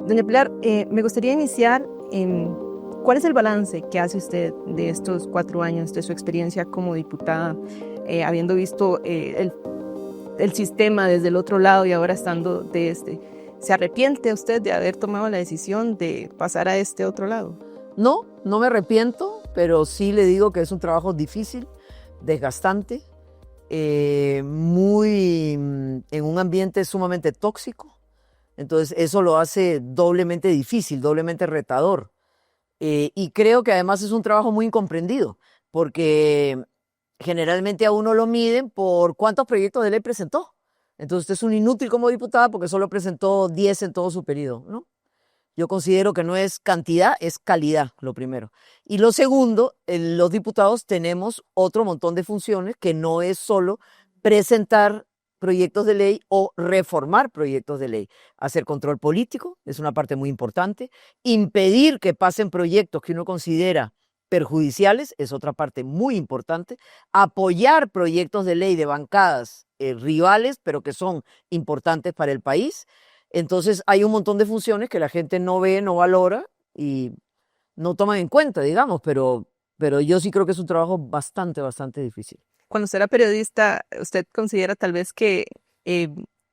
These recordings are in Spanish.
Doña Pilar, me gustaría iniciar en cuál es el balance que hace usted de estos 4 años de su experiencia como diputada, habiendo visto el sistema desde el otro lado y ahora estando de este. ¿Se arrepiente usted de haber tomado la decisión de pasar a este otro lado? No, no me arrepiento, pero sí le digo que es un trabajo difícil, desgastante, en un ambiente sumamente tóxico. Entonces eso lo hace doblemente difícil, doblemente retador. Y creo que además es un trabajo muy incomprendido, porque generalmente a uno lo miden por cuántos proyectos de ley presentó. Entonces usted es un inútil como diputada porque solo presentó 10 en todo su periodo, ¿no? Yo considero que no es cantidad, es calidad, lo primero. Y lo segundo, los diputados tenemos otro montón de funciones que no es solo presentar proyectos de ley o reformar proyectos de ley. Hacer control político es una parte muy importante. Impedir que pasen proyectos que uno considera perjudiciales es otra parte muy importante. Apoyar proyectos de ley de bancadas rivales, pero que son importantes para el país. Entonces hay un montón de funciones que la gente no ve, no valora y no toma en cuenta, digamos, pero yo sí creo que es un trabajo bastante, bastante difícil. Cuando usted era periodista, ¿usted considera tal vez que eh,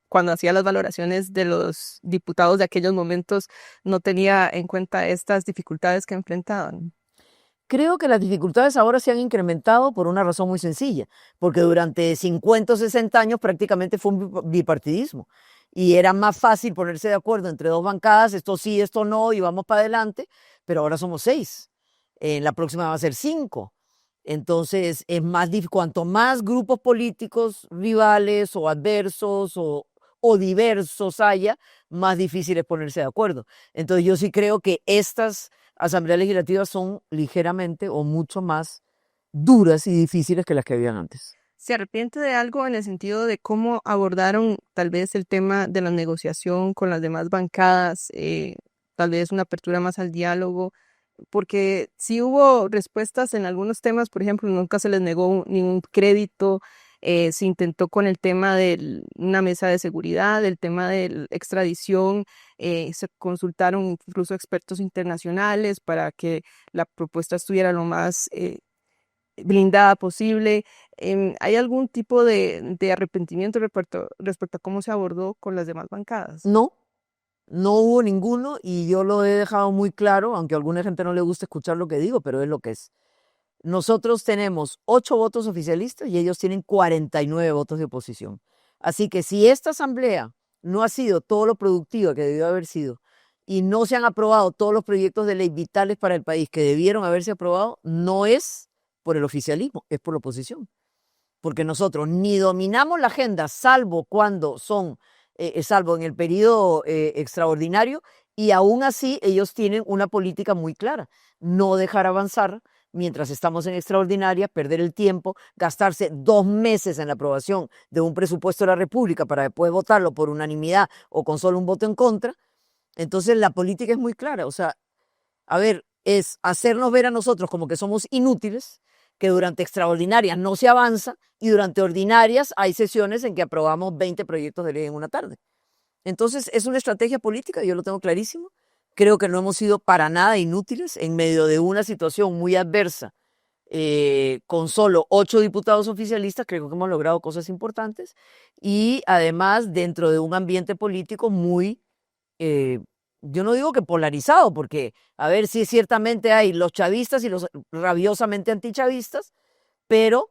cuando hacía las valoraciones de los diputados de aquellos momentos no tenía en cuenta estas dificultades que enfrentaban? Creo que las dificultades ahora se han incrementado por una razón muy sencilla, porque durante 50 o 60 años prácticamente fue un bipartidismo y era más fácil ponerse de acuerdo entre dos bancadas, esto sí, esto no, y vamos para adelante, pero ahora somos 6, en la próxima va a ser 5. Entonces, es más cuanto más grupos políticos rivales o adversos o diversos haya, más difícil es ponerse de acuerdo. Entonces, yo sí creo que estas asambleas legislativas son ligeramente o mucho más duras y difíciles que las que habían antes. ¿Se arrepiente de algo en el sentido de cómo abordaron tal vez el tema de la negociación con las demás bancadas, tal vez una apertura más al diálogo? Porque sí hubo respuestas en algunos temas, por ejemplo, nunca se les negó ningún crédito, se intentó con el tema de una mesa de seguridad, el tema de la extradición, se consultaron incluso expertos internacionales para que la propuesta estuviera lo más blindada posible. ¿Hay algún tipo de arrepentimiento respecto a cómo se abordó con las demás bancadas? No, no hubo ninguno y yo lo he dejado muy claro, aunque a alguna gente no le gusta escuchar lo que digo, pero es lo que es. Nosotros tenemos 8 votos oficialistas y ellos tienen 49 votos de oposición. Así que si esta asamblea no ha sido todo lo productiva que debió haber sido y no se han aprobado todos los proyectos de ley vitales para el país que debieron haberse aprobado, no es por el oficialismo, es por la oposición. Porque nosotros ni dominamos la agenda, salvo cuando son, salvo en el periodo extraordinario, y aún así ellos tienen una política muy clara, no dejar avanzar mientras estamos en extraordinaria, perder el tiempo, gastarse 2 meses en la aprobación de un presupuesto de la República para después votarlo por unanimidad o con solo un voto en contra. Entonces la política es muy clara, o sea, a ver, es hacernos ver a nosotros como que somos inútiles, que durante extraordinarias no se avanza y durante ordinarias hay sesiones en que aprobamos 20 proyectos de ley en una tarde. Entonces es una estrategia política, yo lo tengo clarísimo. Creo que no hemos sido para nada inútiles en medio de una situación muy adversa. Con solo 8 diputados oficialistas, creo que hemos logrado cosas importantes y además dentro de un ambiente político muy, yo no digo que polarizado, porque a ver si ciertamente hay los chavistas y los rabiosamente antichavistas, pero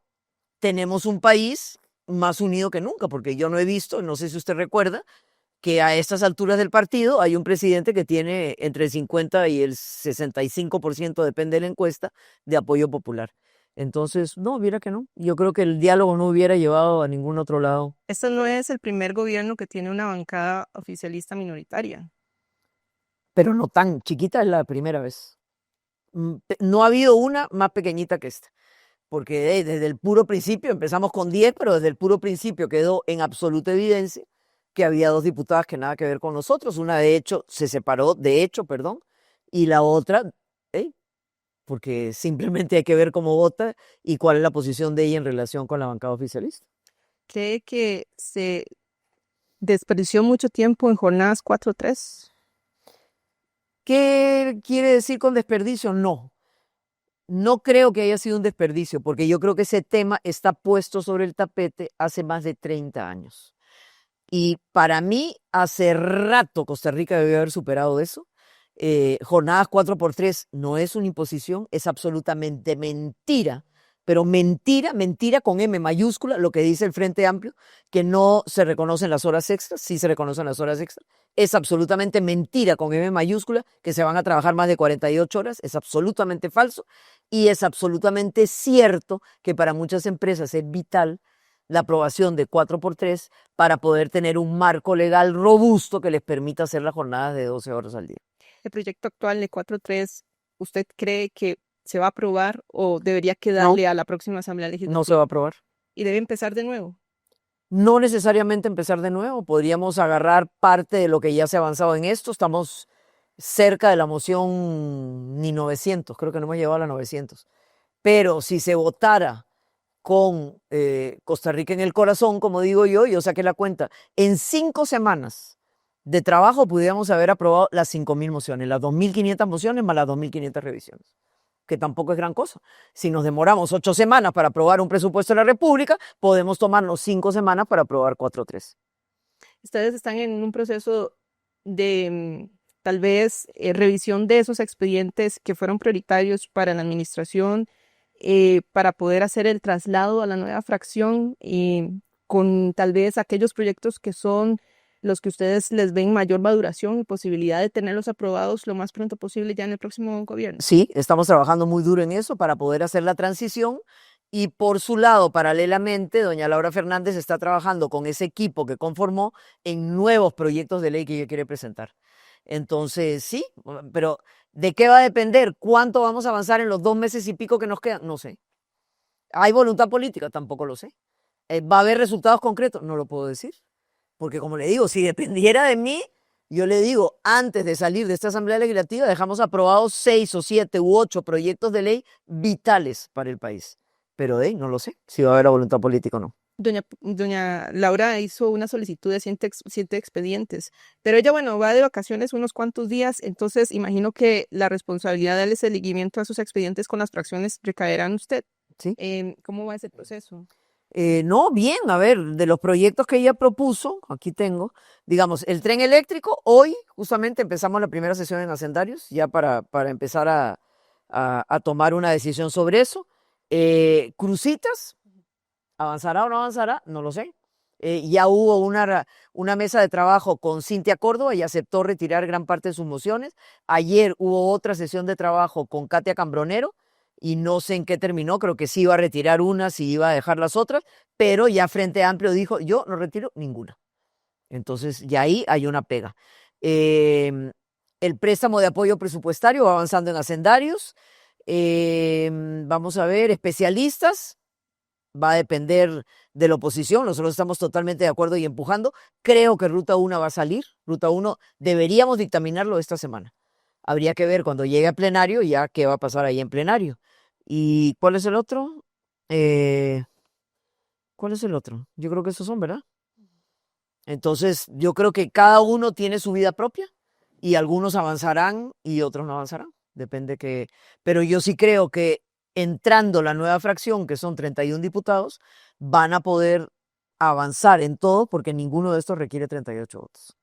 tenemos un país más unido que nunca, porque yo no he visto, no sé si usted recuerda, que a estas alturas del partido hay un presidente que tiene entre el 50 y el 65%, depende de la encuesta, de apoyo popular. Entonces, no, mira que no. Yo creo que el diálogo no hubiera llevado a ningún otro lado. Este no es el primer gobierno que tiene una bancada oficialista minoritaria. Pero no tan chiquita, es la primera vez. No ha habido una más pequeñita que esta, porque desde el puro principio, empezamos con 10, pero desde el puro principio quedó en absoluta evidencia que había 2 diputadas que nada que ver con nosotros. Una de hecho se separó, de hecho, perdón, y la otra, porque simplemente hay que ver cómo vota y cuál es la posición de ella en relación con la bancada oficialista. ¿Cree que se desperdició mucho tiempo en jornadas 4-3? ¿Qué quiere decir con desperdicio? No. No creo que haya sido un desperdicio, porque yo creo que ese tema está puesto sobre el tapete hace más de 30 años. Y para mí, hace rato Costa Rica debió haber superado eso. Jornadas 4x3 no es una imposición, es absolutamente mentira, pero mentira, mentira con M mayúscula, lo que dice el Frente Amplio, que no se reconocen las horas extras, sí se reconocen las horas extras. Es absolutamente mentira con M mayúscula que se van a trabajar más de 48 horas, es absolutamente falso y es absolutamente cierto que para muchas empresas es vital la aprobación de 4x3 para poder tener un marco legal robusto que les permita hacer las jornadas de 12 horas al día. ¿El proyecto actual de 4.3, usted cree que se va a aprobar o debería No, quedarle a la próxima Asamblea no se Legislativa va a aprobar. y debe empezar de nuevo? No necesariamente empezar de nuevo, podríamos agarrar parte de lo que ya se ha avanzado en esto. Estamos cerca de la moción ni 900, creo que no hemos llegado a la 900. Pero si se votara con Costa Rica en el corazón, como digo yo saqué la cuenta, en 5 semanas de trabajo pudiéramos haber aprobado las 5.000 mociones, las 2.500 mociones más las 2.500 revisiones, que tampoco es gran cosa. Si nos demoramos 8 semanas para aprobar un presupuesto de la República, podemos tomarnos 5 semanas para aprobar 4.3. Ustedes están en un proceso de tal vez revisión de esos expedientes que fueron prioritarios para la administración, para poder hacer el traslado a la nueva fracción, con tal vez aquellos proyectos que son los que ustedes les ven mayor maduración y posibilidad de tenerlos aprobados lo más pronto posible ya en el próximo gobierno. Sí, estamos trabajando muy duro en eso para poder hacer la transición. Y por su lado, paralelamente, doña Laura Fernández está trabajando con ese equipo que conformó en nuevos proyectos de ley que ella quiere presentar. Entonces, sí, pero ¿de qué va a depender? ¿Cuánto vamos a avanzar en los 2 meses y pico que nos quedan? No sé. ¿Hay voluntad política? Tampoco lo sé. ¿Va a haber resultados concretos? No lo puedo decir. Porque como le digo, si dependiera de mí, yo le digo, antes de salir de esta Asamblea Legislativa, dejamos aprobados 6 o 7 u 8 proyectos de ley vitales para el país. Pero no lo sé, si va a haber la voluntad política o no. Doña Laura hizo una solicitud de 100 expedientes, pero ella, bueno, va de vacaciones unos cuantos días, entonces imagino que la responsabilidad de darle seguimiento a sus expedientes con las fracciones recaerá en usted. ¿Sí? ¿Cómo va ese proceso? No, bien, a ver, de los proyectos que ella propuso, aquí tengo, digamos, el tren eléctrico, hoy justamente empezamos la primera sesión en Hacendarios, ya para empezar a tomar una decisión sobre eso. Crucitas, ¿avanzará o no avanzará? No lo sé. Ya hubo una mesa de trabajo con Cintia Córdoba y aceptó retirar gran parte de sus mociones. Ayer hubo otra sesión de trabajo con Katia Cambronero y no sé en qué terminó, creo que sí iba a retirar unas y iba a dejar las otras, pero ya Frente Amplio dijo, yo no retiro ninguna. Entonces ya ahí hay una pega. El préstamo de apoyo presupuestario va avanzando en Hacendarios. Vamos a ver, especialistas, va a depender de la oposición, nosotros estamos totalmente de acuerdo y empujando. Creo que Ruta 1 va a salir, Ruta 1 deberíamos dictaminarlo esta semana. Habría que ver cuando llegue a plenario ya qué va a pasar ahí en plenario. ¿Y cuál es el otro? ¿Cuál es el otro? Yo creo que esos son, ¿verdad? Entonces, yo creo que cada uno tiene su vida propia y algunos avanzarán y otros no avanzarán. Depende que... Pero yo sí creo que entrando la nueva fracción, que son 31 diputados, van a poder avanzar en todo porque ninguno de estos requiere 38 votos.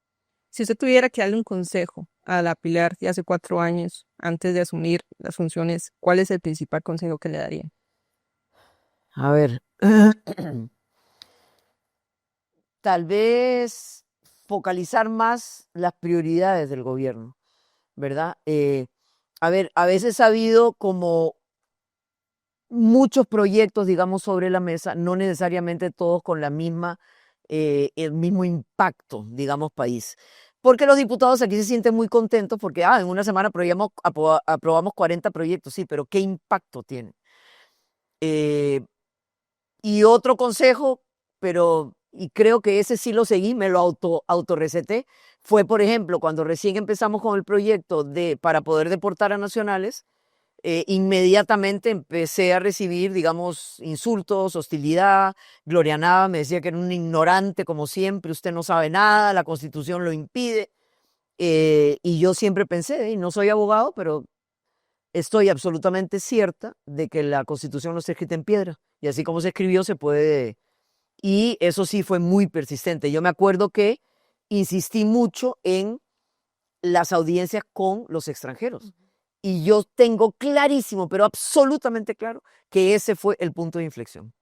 Si usted tuviera que darle un consejo a la Pilar de hace 4 años, antes de asumir las funciones, ¿cuál es el principal consejo que le daría? A ver, tal vez focalizar más las prioridades del gobierno, ¿verdad? A ver, a veces ha habido como muchos proyectos, digamos, sobre la mesa, no necesariamente todos con la misma, el mismo impacto, digamos, país. Porque los diputados aquí se sienten muy contentos porque, en una semana aprobamos 40 proyectos, sí, pero ¿qué impacto tiene? Y otro consejo, y creo que ese sí lo seguí, me lo autorreceté, fue, por ejemplo, cuando recién empezamos con el proyecto para poder deportar a nacionales, inmediatamente empecé a recibir, digamos, insultos, hostilidad. Gloria Nava me decía que era un ignorante como siempre, usted no sabe nada, la Constitución lo impide. Y yo siempre pensé, y no soy abogado, pero estoy absolutamente cierta de que la Constitución no está escrita en piedra. Y así como se escribió, se puede. Y eso sí fue muy persistente. Yo me acuerdo que insistí mucho en las audiencias con los extranjeros. Y yo tengo clarísimo, pero absolutamente claro, que ese fue el punto de inflexión.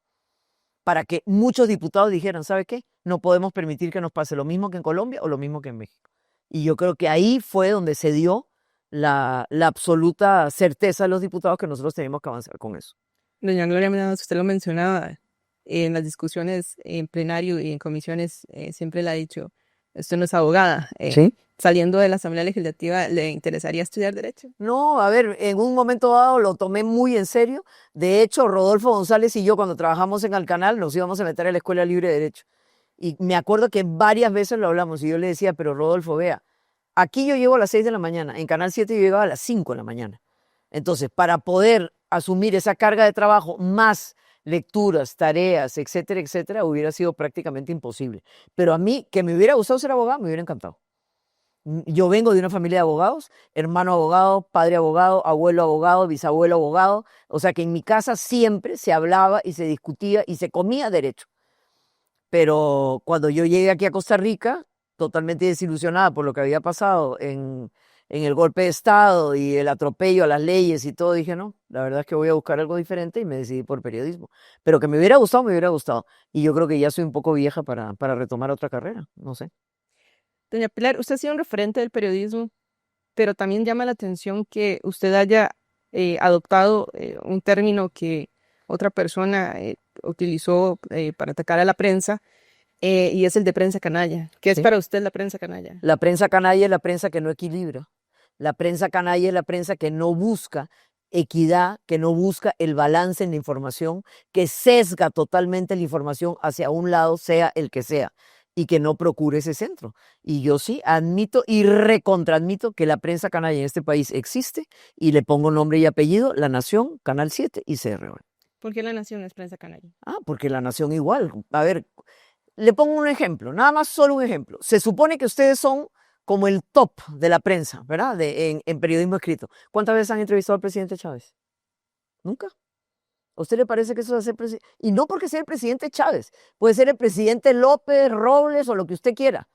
Para que muchos diputados dijeran, ¿sabe qué? No podemos permitir que nos pase lo mismo que en Colombia o lo mismo que en México. Y yo creo que ahí fue donde se dio la absoluta certeza de los diputados que nosotros tenemos que avanzar con eso. Doña Gloria Menados, usted lo mencionaba en las discusiones en plenario y en comisiones, siempre le ha dicho, usted no es abogada. ¿Sí? Saliendo de la Asamblea Legislativa, ¿le interesaría estudiar Derecho? No, a ver, en un momento dado lo tomé muy en serio. De hecho, Rodolfo González y yo, cuando trabajamos en el canal, nos íbamos a meter a la Escuela Libre de Derecho. Y me acuerdo que varias veces lo hablamos y yo le decía, pero Rodolfo, vea, aquí yo llego a las 6 de la mañana, en Canal 7 yo llegaba a las 5 de la mañana. Entonces, para poder asumir esa carga de trabajo, más lecturas, tareas, etcétera, hubiera sido prácticamente imposible. Pero a mí, que me hubiera gustado ser abogado, me hubiera encantado. Yo vengo de una familia de abogados, hermano abogado, padre abogado, abuelo abogado, bisabuelo abogado. O sea que en mi casa siempre se hablaba y se discutía y se comía derecho. Pero cuando yo llegué aquí a Costa Rica, totalmente desilusionada por lo que había pasado en el golpe de Estado y el atropello a las leyes y todo, dije, no, la verdad es que voy a buscar algo diferente y me decidí por periodismo. Pero que me hubiera gustado, me hubiera gustado. Y yo creo que ya soy un poco vieja para retomar otra carrera, no sé. Doña Pilar, usted ha sido un referente del periodismo, pero también llama la atención que usted haya adoptado un término que otra persona utilizó para atacar a la prensa, y es el de prensa canalla. ¿Qué es ¿Sí? para usted la prensa canalla? La prensa canalla es la prensa que no equilibra. La prensa canalla es la prensa que no busca equidad, que no busca el balance en la información, que sesga totalmente la información hacia un lado, sea el que sea, y que no procure ese centro. Y yo sí admito y recontraadmito que la prensa canalla en este país existe y le pongo nombre y apellido, La Nación, Canal 7 y CR. ¿Por qué la Nación es prensa canalla? Porque La Nación igual. A ver, le pongo un ejemplo, nada más solo un ejemplo. Se supone que ustedes son como el top de la prensa, ¿verdad? En periodismo escrito. ¿Cuántas veces han entrevistado al presidente Chávez? Nunca. ¿A usted le parece que eso es hacer presidente? Y no porque sea el presidente Chávez, puede ser el presidente López, Robles o lo que usted quiera.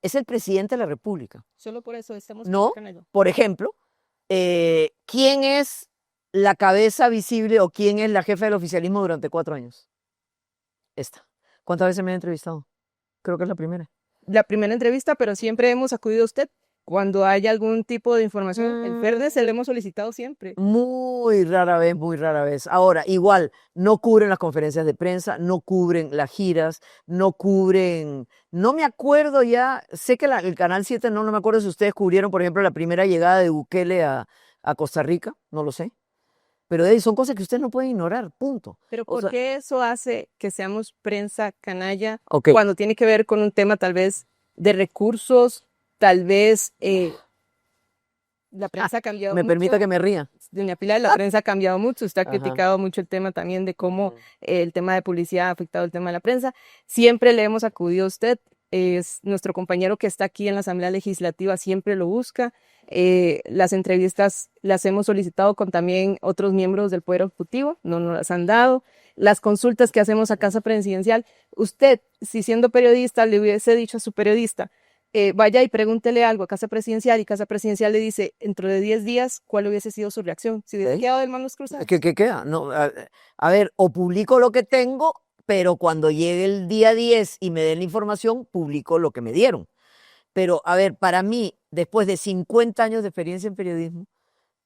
Es el presidente de la República. Solo por eso estamos No, canalla. por ejemplo, ¿quién es la cabeza visible o quién es la jefa del oficialismo durante 4 años? Esta. ¿Cuántas veces me ha entrevistado? Creo que es la primera. La primera entrevista, pero siempre hemos acudido a usted. Cuando hay algún tipo de información, el verde se lo hemos solicitado siempre. Muy rara vez, muy rara vez. Ahora, igual, no cubren las conferencias de prensa, no cubren las giras, no cubren, no me acuerdo ya, sé que el Canal 7, no me acuerdo si ustedes cubrieron, por ejemplo, la primera llegada de Bukele a Costa Rica, no lo sé. Pero son cosas que ustedes no pueden ignorar, punto. Pero O ¿por sea, qué eso hace que seamos prensa canalla ok, cuando tiene que ver con un tema tal vez de recursos, tal vez la prensa ha cambiado me permita mucho? que me ría. Doña Pilar, la prensa ha cambiado mucho. Usted ha Ajá. criticado mucho el tema también de cómo el tema de publicidad ha afectado el tema de la prensa. Siempre le hemos acudido a usted. Es nuestro compañero que está aquí en la Asamblea Legislativa, siempre lo busca. Las entrevistas las hemos solicitado con también otros miembros del Poder Ejecutivo, no nos las han dado. Las consultas que hacemos a Casa Presidencial, usted, si siendo periodista, le hubiese dicho a su periodista, vaya y pregúntele algo a Casa Presidencial y Casa Presidencial le dice, dentro de 10 días, ¿cuál hubiese sido su reacción? Si hubiese quedado de manos cruzadas. ¿Qué queda? No, a ver, o publico lo que tengo, pero cuando llegue el día 10 y me den la información, publico lo que me dieron. Pero, a ver, para mí, después de 50 años de experiencia en periodismo,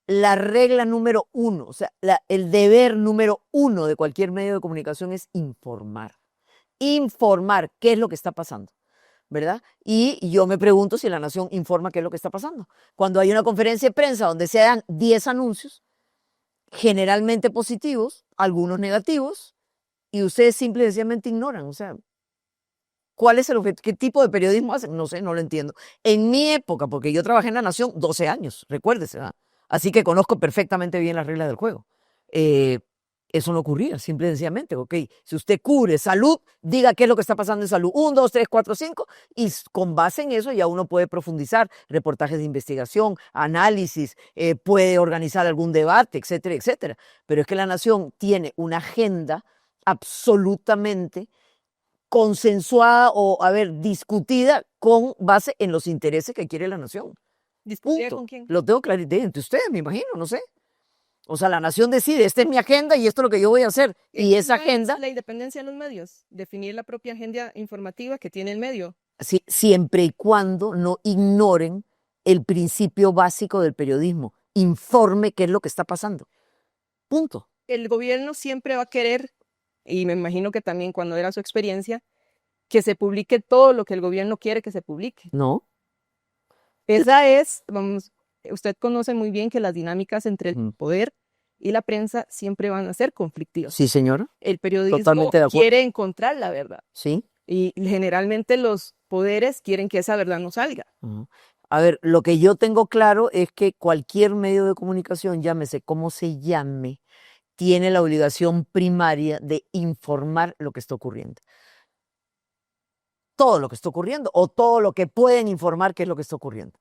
la regla número 1, o sea, el deber número 1 de cualquier medio de comunicación es informar. Informar qué es lo que está pasando, ¿verdad? Y yo me pregunto si La Nación informa qué es lo que está pasando. Cuando hay una conferencia de prensa donde se dan 10 anuncios, generalmente positivos, algunos negativos, y ustedes simple y sencillamente ignoran, o sea, ¿cuál es el objetivo? ¿Qué tipo de periodismo hacen? No sé, no lo entiendo. En mi época, porque yo trabajé en La Nación 12 años, recuérdese, ¿verdad? Así que conozco perfectamente bien las reglas del juego. Eso no ocurría, simple y sencillamente. Ok, si usted cubre salud, diga qué es lo que está pasando en salud. 1, 2, 3, 4, 5. Y con base en eso ya uno puede profundizar reportajes de investigación, análisis, puede organizar algún debate, etcétera, etcétera. Pero es que la nación tiene una agenda absolutamente consensuada o, discutida con base en los intereses que quiere la nación. ¿Discutida Punto. con quién? Lo tengo clarito entre ustedes, me imagino, no sé. O sea, la nación decide, esta es mi agenda y esto es lo que yo voy a hacer. Y esa agenda... La independencia de los medios, definir la propia agenda informativa que tiene el medio. Sí, siempre y cuando no ignoren el principio básico del periodismo. Informe qué es lo que está pasando. Punto. El gobierno siempre va a querer, y me imagino que también cuando era su experiencia, que se publique todo lo que el gobierno quiere que se publique. No. Esa es, vamos, usted conoce muy bien que las dinámicas entre el poder y la prensa siempre van a ser conflictivas. Sí, señora. El periodismo Totalmente de acuerdo. quiere encontrar la verdad. Sí. Y generalmente los poderes quieren que esa verdad no salga. A ver, lo que yo tengo claro es que cualquier medio de comunicación, llámese como se llame, tiene la obligación primaria de informar lo que está ocurriendo. Todo lo que está ocurriendo o todo lo que pueden informar que es lo que está ocurriendo.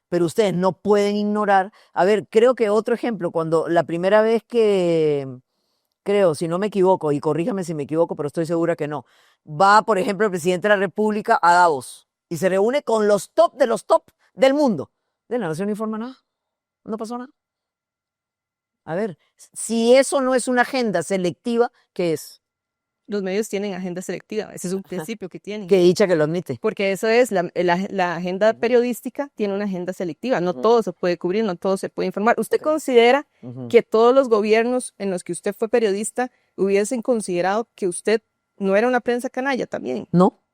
Pero ustedes no pueden ignorar. A ver, creo que otro ejemplo, cuando la primera vez que, creo, si no me equivoco, y corríjame si me equivoco, pero estoy segura que no, va, por ejemplo, el presidente de la República a Davos y se reúne con los top de los top del mundo. De la nación no informa nada, no pasó nada. A ver, si eso no es una agenda selectiva, ¿qué es? Los medios tienen agenda selectiva, ese es un principio que tienen. Qué dicha que lo admite. Porque eso es, la agenda periodística tiene una agenda selectiva, no todo se puede cubrir, no todo se puede informar. ¿Usted considera que todos los gobiernos en los que usted fue periodista hubiesen considerado que usted no era una prensa canalla también? No,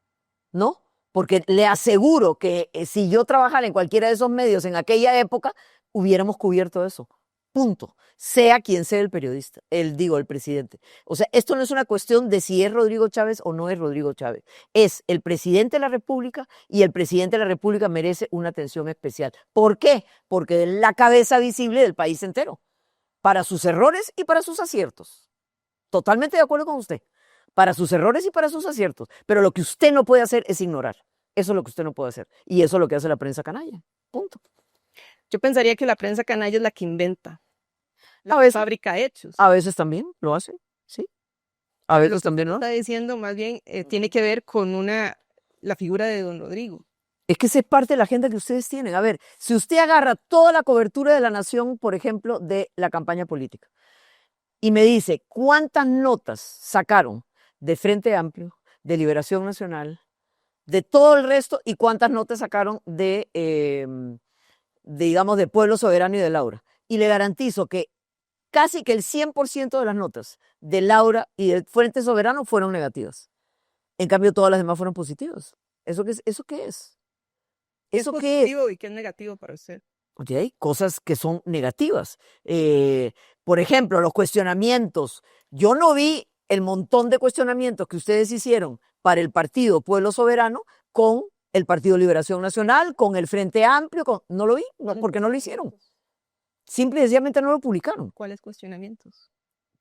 no, porque le aseguro que si yo trabajara en cualquiera de esos medios en aquella época, hubiéramos cubierto eso. Punto. Sea quien sea el periodista, el presidente. O sea, esto no es una cuestión de si es Rodrigo Chávez o no es Rodrigo Chávez. Es el presidente de la República y el presidente de la República merece una atención especial. ¿Por qué? Porque es la cabeza visible del país entero, para sus errores y para sus aciertos. Totalmente de acuerdo con usted. Para sus errores y para sus aciertos. Pero lo que usted no puede hacer es ignorar. Eso es lo que usted no puede hacer. Y eso es lo que hace la prensa canalla. Punto. Yo pensaría que la prensa canalla es la que inventa. A veces, fabrica hechos. A veces también lo hace, sí. A veces también no. Está diciendo más bien tiene que ver con la figura de don Rodrigo. Es que esa es parte de la agenda que ustedes tienen. A ver, si usted agarra toda la cobertura de la nación, por ejemplo, de la campaña política, y me dice cuántas notas sacaron de Frente Amplio, de Liberación Nacional, de todo el resto, y cuántas notas sacaron digamos, de Pueblo Soberano y de Laura. Y le garantizo que casi que el 100% de las notas de Laura y del Frente Soberano fueron negativas. En cambio, todas las demás fueron positivas. ¿Eso qué es? ¿Eso qué es? ¿Eso qué es? ¿Qué es positivo y qué es negativo para usted? Oye, hay cosas que son negativas. Por ejemplo, los cuestionamientos. Yo no vi el montón de cuestionamientos que ustedes hicieron para el partido Pueblo Soberano con el Partido Liberación Nacional, con el Frente Amplio. No lo vi, porque no lo hicieron. Simple y sencillamente no lo publicaron. ¿Cuáles cuestionamientos?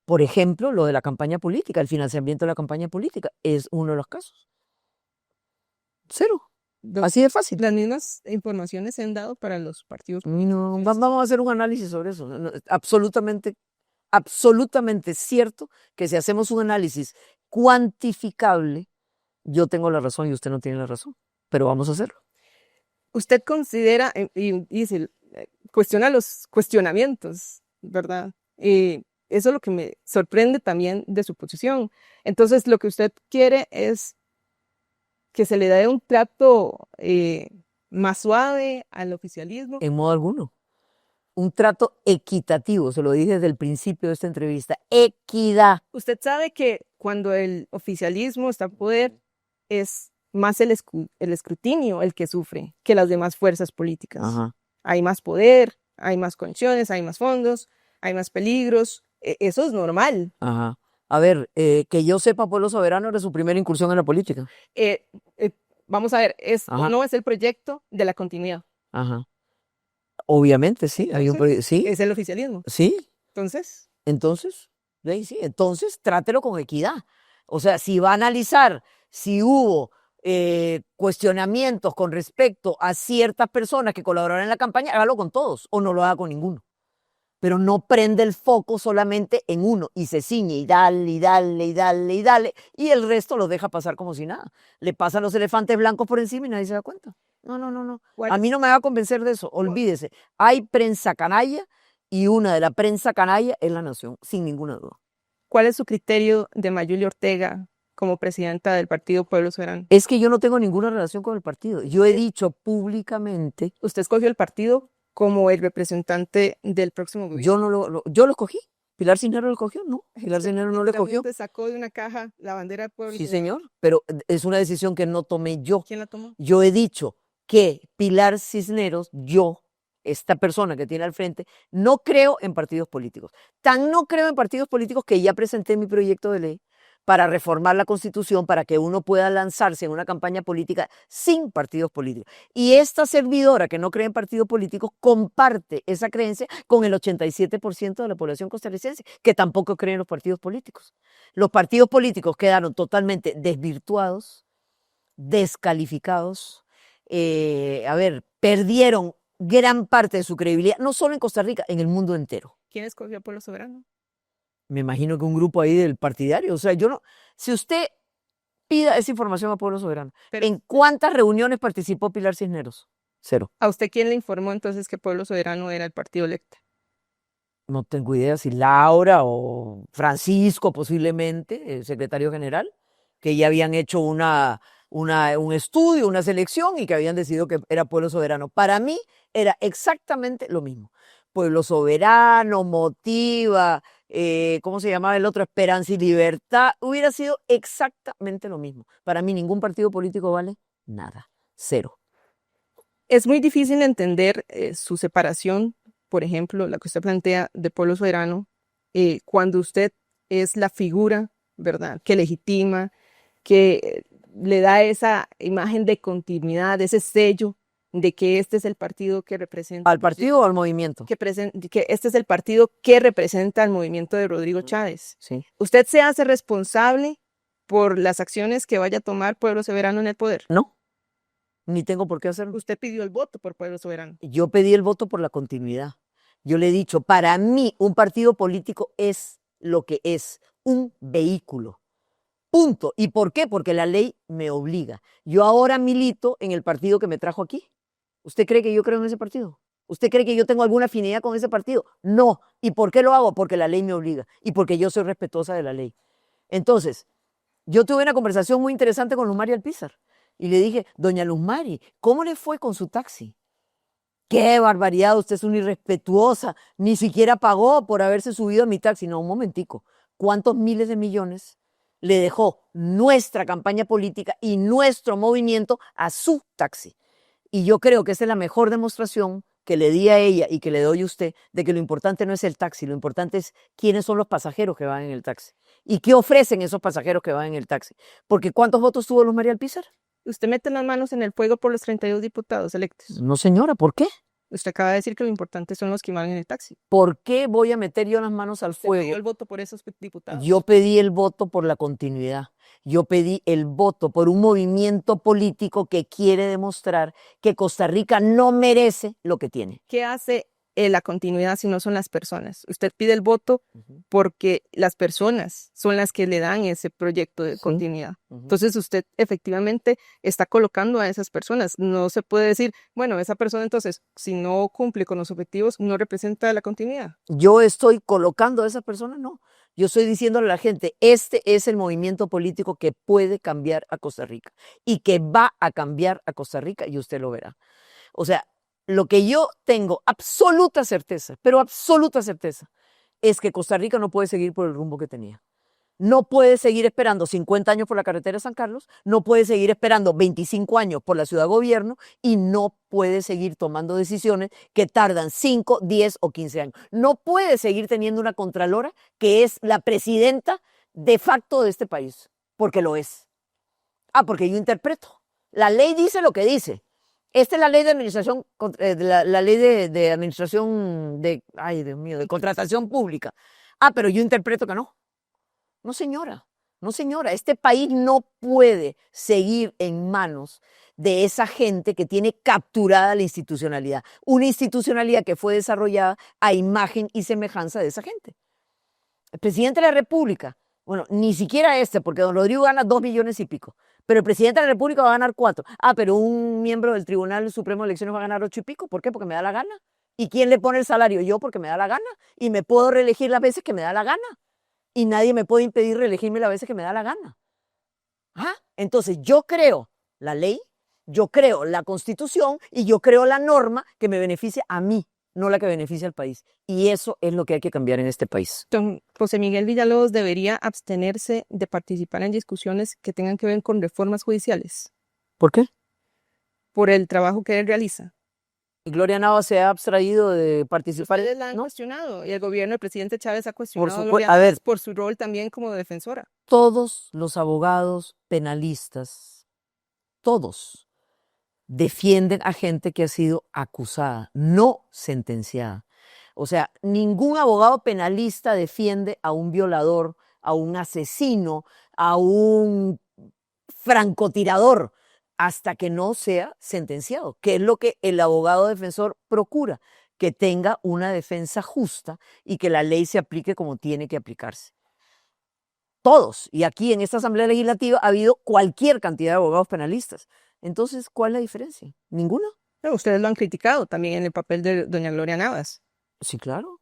Por ejemplo, lo de la campaña política, el financiamiento de la campaña política, es uno de los casos. Cero. Así de fácil. Las mismas informaciones se han dado para los partidos. No, vamos a hacer un análisis sobre eso. Absolutamente, absolutamente cierto que si hacemos un análisis cuantificable, yo tengo la razón y usted no tiene la razón, pero vamos a hacerlo. Usted considera, y dice, cuestiona los cuestionamientos, ¿verdad? Eso es lo que me sorprende también de su posición. Entonces, lo que usted quiere es que se le dé un trato más suave al oficialismo. En modo alguno. Un trato equitativo, se lo dije desde el principio de esta entrevista. Equidad. Usted sabe que cuando el oficialismo está en poder, es más el escrutinio el que sufre que las demás fuerzas políticas. Ajá. Hay más poder, hay más condiciones, hay más fondos, hay más peligros. Eso es normal. Ajá. A ver, que yo sepa, Pueblo Soberano era su primera incursión en la política. Vamos a ver, no es el proyecto de la continuidad. Ajá. Obviamente, sí. Entonces, ¿sí? Es el oficialismo. Sí. Entonces. Entonces, Sí, entonces trátelo con equidad. O sea, si va a analizar si hubo cuestionamientos con respecto a ciertas personas que colaboraron en la campaña, hágalo con todos o no lo haga con ninguno. Pero no prende el foco solamente en uno y se ciñe y dale, y dale, y dale, y dale, y el resto lo deja pasar como si nada. Le pasan los elefantes blancos por encima y nadie se da cuenta. No, no, no, no. A mí no me va a convencer de eso, olvídese. Hay prensa canalla y una de la prensa canalla es La Nación, sin ninguna duda. ¿Cuál es su criterio de Mayuli Ortega como presidenta del Partido Pueblo Soberano? Es que yo no tengo ninguna relación con el partido. Yo he dicho públicamente. Usted escogió el partido como el representante del próximo gobierno. Yo lo escogí. ¿Pilar Cisneros lo escogió? No, Pilar Cisneros no lo escogió. Usted sacó de una caja la bandera del pueblo. Sí, señor, pero es una decisión que no tomé yo. ¿Quién la tomó? Yo he dicho que Pilar Cisneros, esta persona que tiene al frente, no creo en partidos políticos. Tan no creo en partidos políticos que ya presenté mi proyecto de ley para reformar la Constitución, para que uno pueda lanzarse en una campaña política sin partidos políticos. Y esta servidora que no cree en partidos políticos comparte esa creencia con el 87% de la población costarricense, que tampoco cree en los partidos políticos. Los partidos políticos quedaron totalmente desvirtuados, descalificados, perdieron gran parte de su credibilidad, no solo en Costa Rica, en el mundo entero. ¿Quién escogió Pueblo Soberano? Me imagino que un grupo ahí del partidario. O sea, yo no. Si usted pida esa información a Pueblo Soberano, ¿en cuántas reuniones participó Pilar Cisneros? 0. ¿A usted quién le informó entonces que Pueblo Soberano era el partido electo? No tengo idea si Laura o Francisco, posiblemente, el secretario general, que ya habían hecho un estudio, una selección y que habían decidido que era Pueblo Soberano. Para mí era exactamente lo mismo. Pueblo Soberano, Motiva, ¿cómo se llamaba el otro? Esperanza y Libertad. Hubiera sido exactamente lo mismo. Para mí ningún partido político vale nada. 0. Es muy difícil entender su separación, por ejemplo, la que usted plantea de Pueblo Soberano, cuando usted es la figura, ¿verdad?, que legitima, que le da esa imagen de continuidad, ese sello de que este es el partido que representa. ¿Al partido o al movimiento? Que este es el partido que representa al movimiento de Rodrigo Chávez. Sí. ¿Usted se hace responsable por las acciones que vaya a tomar Pueblo Soberano en el poder? No, ni tengo por qué hacerlo. Usted pidió el voto por Pueblo Soberano. Yo pedí el voto por la continuidad. Yo le he dicho, para mí un partido político es lo que es, un vehículo. Punto. ¿Y por qué? Porque la ley me obliga. Yo ahora milito en el partido que me trajo aquí. ¿Usted cree que yo creo en ese partido? ¿Usted cree que yo tengo alguna afinidad con ese partido? No. ¿Y por qué lo hago? Porque la ley me obliga y porque yo soy respetuosa de la ley. Entonces, yo tuve una conversación muy interesante con Luz Mari Alpizar y le dije, doña Luz Mari, ¿cómo le fue con su taxi? ¡Qué barbaridad! Usted es una irrespetuosa. Ni siquiera pagó por haberse subido a mi taxi. No, un momentico. ¿Cuántos miles de millones le dejó nuestra campaña política y nuestro movimiento a su taxi? Y yo creo que esa es la mejor demostración que le di a ella y que le doy a usted de que lo importante no es el taxi, lo importante es quiénes son los pasajeros que van en el taxi y qué ofrecen esos pasajeros que van en el taxi. Porque ¿cuántos votos tuvo Luz Mari Alpizar? ¿Usted mete las manos en el fuego por los 32 diputados electos? No, señora, ¿por qué? Usted acaba de decir que lo importante son los que van en el taxi. ¿Por qué voy a meter yo las manos al fuego? ¿Usted pidió el voto por esos diputados? Yo pedí el voto por la continuidad. Yo pedí el voto por un movimiento político que quiere demostrar que Costa Rica no merece lo que tiene. ¿Qué hace la continuidad si no son las personas? Usted pide el voto porque las personas son las que le dan ese proyecto de continuidad. Entonces usted efectivamente está colocando a esas personas. No se puede decir, bueno, esa persona entonces, si no cumple con los objetivos, no representa la continuidad. Yo estoy colocando a esas personas, no. Yo estoy diciéndole a la gente, este es el movimiento político que puede cambiar a Costa Rica y que va a cambiar a Costa Rica y usted lo verá. O sea, lo que yo tengo absoluta certeza, pero absoluta certeza, es que Costa Rica no puede seguir por el rumbo que tenía. No puede seguir esperando 50 años por la carretera de San Carlos, no puede seguir esperando 25 años por la ciudad gobierno y no puede seguir tomando decisiones que tardan 5, 10 o 15 años. No puede seguir teniendo una contralora que es la presidenta de facto de este país, porque lo es. Porque yo interpreto. La ley dice lo que dice. Esta es la ley de administración, la ley de administración de, ay Dios mío, de contratación pública. Ah, pero yo interpreto que no. No, señora. No, señora. Este país no puede seguir en manos de esa gente que tiene capturada la institucionalidad. Una institucionalidad que fue desarrollada a imagen y semejanza de esa gente. El presidente de la República, bueno, ni siquiera porque don Rodrigo gana 2 millones y pico, pero el presidente de la República va a ganar 4. Ah, pero un miembro del Tribunal Supremo de Elecciones va a ganar 8 y pico. ¿Por qué? Porque me da la gana. ¿Y quién le pone el salario? Yo, porque me da la gana. Y me puedo reelegir las veces que me da la gana. Y nadie me puede impedir reelegirme las veces que me da la gana. ¿Ah? Entonces yo creo la ley, yo creo la Constitución y yo creo la norma que me beneficia a mí, no la que beneficia al país. Y eso es lo que hay que cambiar en este país. Don José Miguel Villalobos debería abstenerse de participar en discusiones que tengan que ver con reformas judiciales ¿Por qué? por el trabajo que él realiza. Y Gloria Navas se ha abstraído de participar. Ustedes la han ¿no? cuestionado y el gobierno del presidente Chávez ha cuestionado a supuesto. Gloria A ver, Navas por su rol también como defensora. todos los abogados penalistas, todos, defienden a gente que ha sido acusada, no sentenciada. O sea, ningún abogado penalista defiende a un violador, a un asesino, a un francotirador, hasta que no sea sentenciado, que es lo que el abogado defensor procura, que tenga una defensa justa y que la ley se aplique como tiene que aplicarse. Todos, y aquí en esta Asamblea Legislativa ha habido cualquier cantidad de abogados penalistas. Entonces, ¿cuál es la diferencia? ¿Ninguna? Pero ustedes lo han criticado también en el papel de doña Gloria Navas. Sí, claro.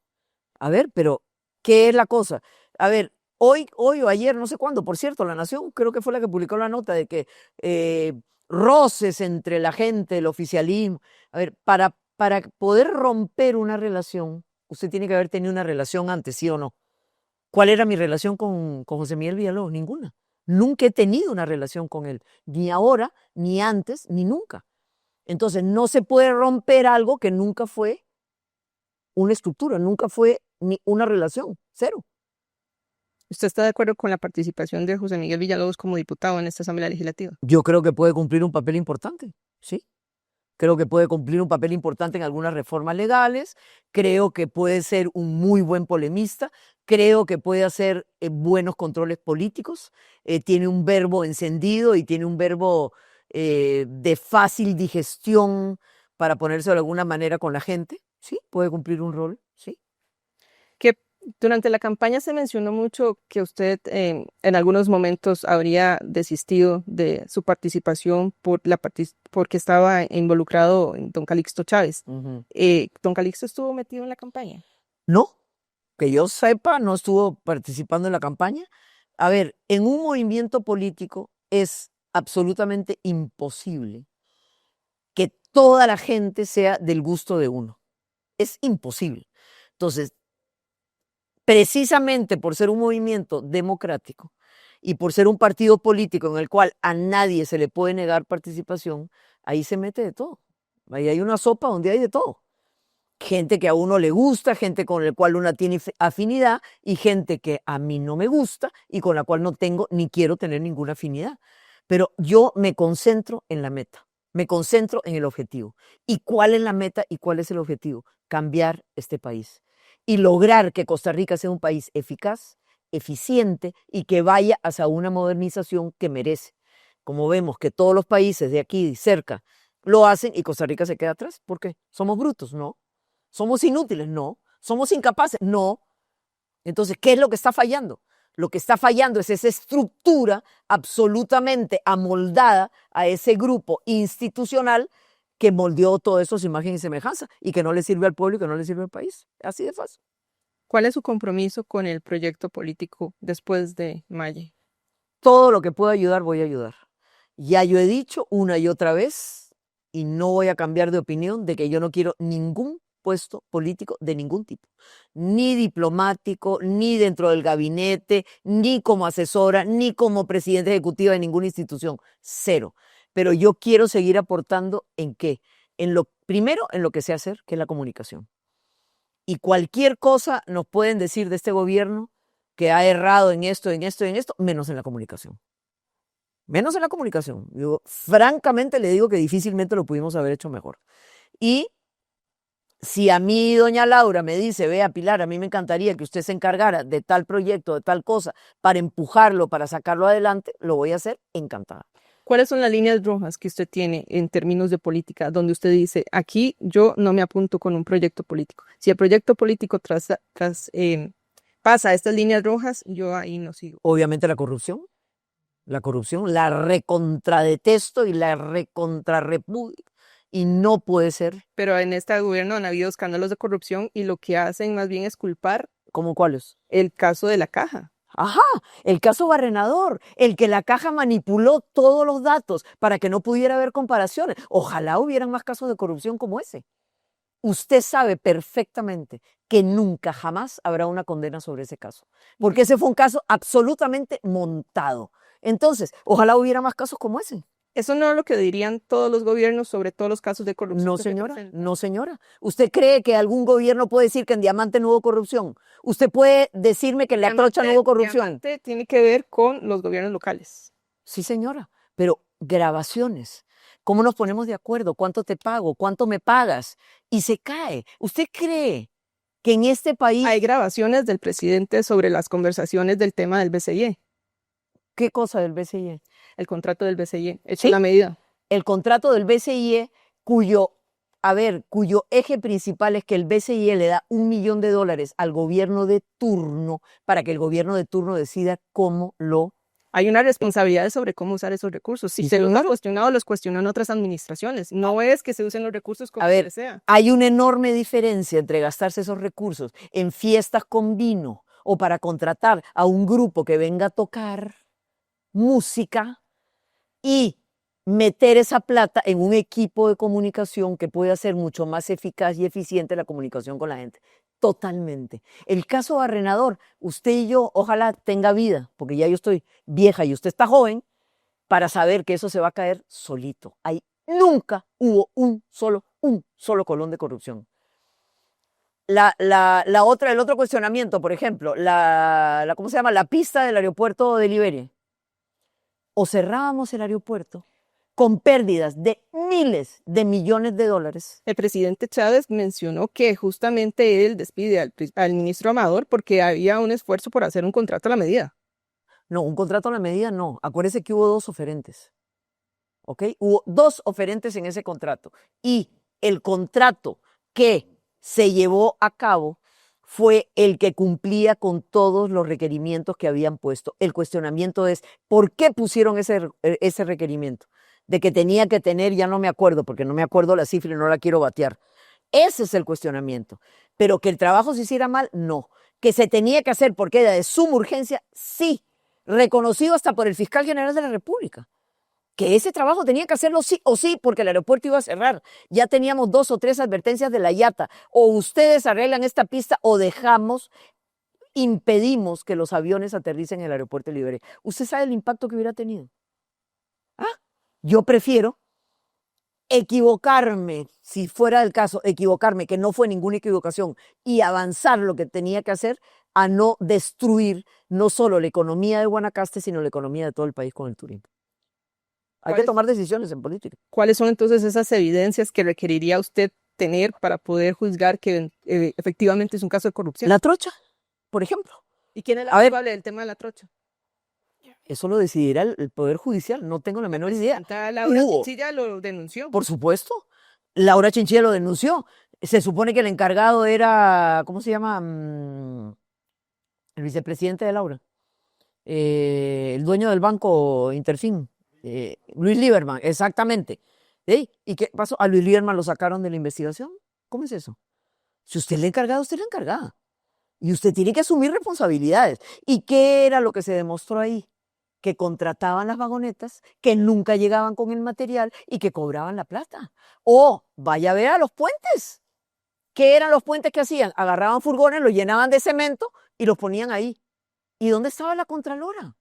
A ver, pero ¿qué es la cosa? A ver, hoy o ayer, no sé cuándo, por cierto, La Nación creo que fue la que publicó la nota de que roces entre la gente, el oficialismo. A ver, para poder romper una relación, usted tiene que haber tenido una relación antes, ¿sí o no? ¿Cuál era mi relación con José Miguel Villalobos? Ninguna. Nunca he tenido una relación con él, ni ahora, ni antes, ni nunca. Entonces, no se puede romper algo que nunca fue una estructura, nunca fue ni una relación, cero. ¿Usted está de acuerdo con la participación de José Miguel Villalobos como diputado en esta Asamblea Legislativa? Yo creo que puede cumplir un papel importante, ¿sí? Creo que puede cumplir un papel importante en algunas reformas legales, creo que puede ser un muy buen polemista, creo que puede hacer buenos controles políticos, tiene un verbo encendido y tiene un verbo de fácil digestión para ponerse de alguna manera con la gente, ¿sí? Puede cumplir un rol, ¿sí? Que durante la campaña se mencionó mucho que usted en algunos momentos habría desistido de su participación porque estaba involucrado en don Calixto Chávez. ¿Don Calixto estuvo metido en la campaña? No, que yo sepa, no estuvo participando en la campaña. A ver, en un movimiento político es absolutamente imposible que toda la gente sea del gusto de uno. Es imposible. Entonces, precisamente por ser un movimiento democrático y por ser un partido político en el cual a nadie se le puede negar participación, ahí se mete de todo. Ahí hay una sopa donde hay de todo. Gente que a uno le gusta, gente con la cual uno tiene afinidad y gente que a mí no me gusta y con la cual no tengo ni quiero tener ninguna afinidad. Pero yo me concentro en la meta, me concentro en el objetivo. ¿Y cuál es la meta y cuál es el objetivo? Cambiar este país y lograr que Costa Rica sea un país eficaz, eficiente y que vaya hacia una modernización que merece. Como vemos que todos los países de aquí cerca lo hacen y Costa Rica se queda atrás. ¿Por qué? ¿Somos brutos? No. ¿Somos inútiles? No. ¿Somos incapaces? No. Entonces, ¿qué es lo que está fallando? Lo que está fallando es esa estructura absolutamente amoldada a ese grupo institucional que moldeó todo eso su imagen y semejanza y que no le sirve al pueblo y que no le sirve al país. Así de fácil. ¿Cuál es su compromiso con el proyecto político después de Maye? Todo lo que pueda ayudar, voy a ayudar. Ya yo he dicho una y otra vez, y no voy a cambiar de opinión, de que yo no quiero ningún puesto político de ningún tipo, ni diplomático, ni dentro del gabinete, ni como asesora, ni como presidente ejecutiva de ninguna institución, cero. Pero yo quiero seguir aportando ¿en qué? Primero, en lo que sé hacer, que es la comunicación. Y cualquier cosa nos pueden decir de este gobierno que ha errado en esto, en esto, en esto, menos en la comunicación. Menos en la comunicación. Yo, francamente le digo que difícilmente lo pudimos haber hecho mejor. Y Si a mí doña Laura me dice, vea Pilar, a mí me encantaría que usted se encargara de tal proyecto, de tal cosa, para empujarlo, para sacarlo adelante, lo voy a hacer encantada. ¿Cuáles son las líneas rojas que usted tiene en términos de política, donde usted dice, aquí yo no me apunto con un proyecto político? Si el proyecto político pasa estas líneas rojas, yo ahí no sigo. Obviamente la corrupción la recontradetesto y la recontrarrepudio y no puede ser. Pero en este gobierno han habido escándalos de corrupción y lo que hacen más bien es culpar ¿Cómo cuáles? el caso de la caja. Ajá, el caso Barrenador, el que la caja manipuló todos los datos para que no pudiera haber comparaciones. Ojalá hubieran más casos de corrupción como ese. Usted sabe perfectamente que nunca, jamás habrá una condena sobre ese caso, porque ese fue un caso absolutamente montado. Entonces, ojalá hubiera más casos como ese. Eso no es lo que dirían todos los gobiernos sobre todos los casos de corrupción. No, señora, no, señora. ¿Usted cree que algún gobierno puede decir que en Diamante no hubo corrupción? ¿Usted puede decirme que en La Trocha no hubo corrupción? Diamante tiene que ver con los gobiernos locales. Sí, señora, pero grabaciones. ¿Cómo nos ponemos de acuerdo? ¿Cuánto te pago? ¿Cuánto me pagas? Y se cae. ¿Usted cree que en este país... Hay grabaciones del presidente sobre las conversaciones del tema del BCIE, ¿Qué cosa del BCIE? el contrato del BCIE, hecho ¿Sí? la medida. El contrato del BCIE cuyo eje principal es que el BCIE le da $1 millón al gobierno de turno para que el gobierno de turno decida cómo lo... Hay una responsabilidad sobre cómo usar esos recursos. Si Sí, se los señora. ha cuestionado, los cuestionan otras administraciones. No es que se usen los recursos como A ver, desea. hay una enorme diferencia entre gastarse esos recursos en fiestas con vino o para contratar a un grupo que venga a tocar música y meter esa plata en un equipo de comunicación que puede hacer mucho más eficaz y eficiente la comunicación con la gente. Totalmente. El caso Barrenador, usted y yo, ojalá tenga vida, porque ya yo estoy vieja y usted está joven, para saber que eso se va a caer solito. Ahí nunca hubo un solo colón de corrupción. El otro cuestionamiento, por ejemplo, ¿cómo se llama? La pista del aeropuerto de Liberia. O cerrábamos el aeropuerto con pérdidas de miles de millones de dólares. El presidente Chávez mencionó que justamente él despide al ministro Amador porque había un esfuerzo por hacer un contrato a la medida. No, un contrato a la medida no. Acuérdese que hubo 2 oferentes. ¿Ok? Hubo 2 oferentes en ese contrato. Y el contrato que se llevó a cabo fue el que cumplía con todos los requerimientos que habían puesto. El cuestionamiento es, ¿por qué pusieron ese requerimiento? De que tenía que tener, ya no me acuerdo, porque no me acuerdo la cifra y no la quiero batear. Ese es el cuestionamiento. Pero que el trabajo se hiciera mal, no. Que se tenía que hacer porque era de suma urgencia, sí. Reconocido hasta por el fiscal general de la República. Que ese trabajo tenía que hacerlo sí o sí, porque el aeropuerto iba a cerrar. Ya teníamos 2 o 3 advertencias de la IATA. O ustedes arreglan esta pista o impedimos que los aviones aterricen en el aeropuerto de Liberia. ¿Usted sabe el impacto que hubiera tenido? ¿Ah? Yo prefiero equivocarme, si fuera el caso, equivocarme, que no fue ninguna equivocación, y avanzar lo que tenía que hacer, a no destruir no solo la economía de Guanacaste, sino la economía de todo el país con el turismo. Hay que tomar decisiones en política. ¿Cuáles son entonces esas evidencias que requeriría usted tener para poder juzgar que efectivamente es un caso de corrupción? La trocha, por ejemplo. ¿Y quién es la culpable del tema de la trocha? Eso lo decidirá el Poder Judicial, no tengo la menor idea. Laura Chinchilla lo denunció. Por supuesto, Laura Chinchilla lo denunció. Se supone que el encargado era, ¿cómo se llama? El vicepresidente de Laura. El dueño del banco Interfin. Luis Lieberman, exactamente. ¿Sí? ¿Y qué pasó? A Luis Lieberman lo sacaron de la investigación. ¿Cómo es eso? Si usted es la encargada, usted es la encargada. Y usted tiene que asumir responsabilidades. ¿Y qué era lo que se demostró ahí? Que contrataban las vagonetas, que nunca llegaban con el material y que cobraban la plata. O vaya a ver a los puentes. ¿Qué eran los puentes que hacían? Agarraban furgones, los llenaban de cemento y los ponían ahí. ¿Y dónde estaba la Contralora?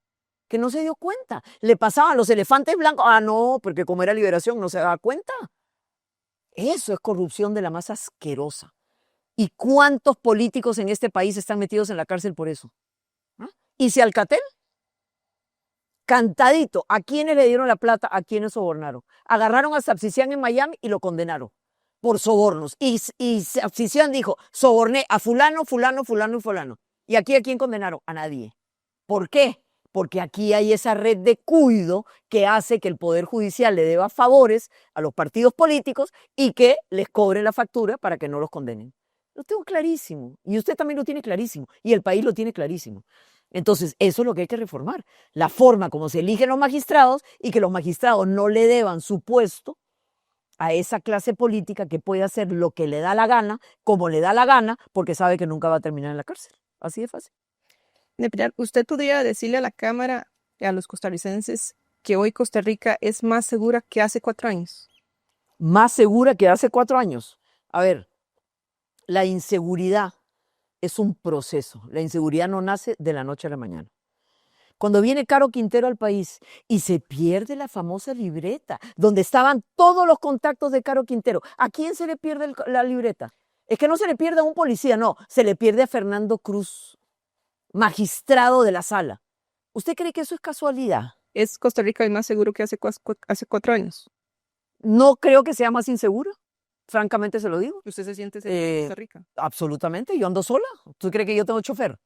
Que no se dio cuenta. Le pasaban los elefantes blancos. Ah, no, porque como era Liberación no se daba cuenta. Eso es corrupción de la más asquerosa. ¿Y cuántos políticos en este país están metidos en la cárcel por eso? ¿Ah? ¿Y si Alcatel? Cantadito, ¿a quiénes le dieron la plata? ¿A quiénes sobornaron? Agarraron a Sapsicián en Miami y lo condenaron. por sobornos. Y Cian dijo, soborné a fulano, fulano, fulano y fulano. ¿Y aquí a quién condenaron? A nadie. ¿Por qué? Porque aquí hay esa red de cuido que hace que el Poder Judicial le deba favores a los partidos políticos y que les cobre la factura para que no los condenen. Lo tengo clarísimo. Y usted también lo tiene clarísimo. Y el país lo tiene clarísimo. Entonces, eso es lo que hay que reformar. La forma como se eligen los magistrados y que los magistrados no le deban su puesto a esa clase política que puede hacer lo que le da la gana, como le da la gana, porque sabe que nunca va a terminar en la cárcel. Así de fácil. Pilar, ¿usted podría decirle a la Cámara y a los costarricenses que hoy Costa Rica es más segura que hace 4 años? Más segura que hace 4 años. A ver, la inseguridad es un proceso. La inseguridad no nace de la noche a la mañana. Cuando viene Caro Quintero al país y se pierde la famosa libreta, donde estaban todos los contactos de Caro Quintero, ¿a quién se le pierde la libreta? Es que no se le pierde a un policía, no, se le pierde a Fernando Cruz, magistrado de la sala. ¿Usted cree que eso es casualidad? ¿Es Costa Rica hoy más seguro que hace 4 años? No creo que sea más inseguro, francamente se lo digo. ¿Usted se siente seguro en Costa Rica? Absolutamente, yo ando sola. ¿Tú crees que yo tengo chofer?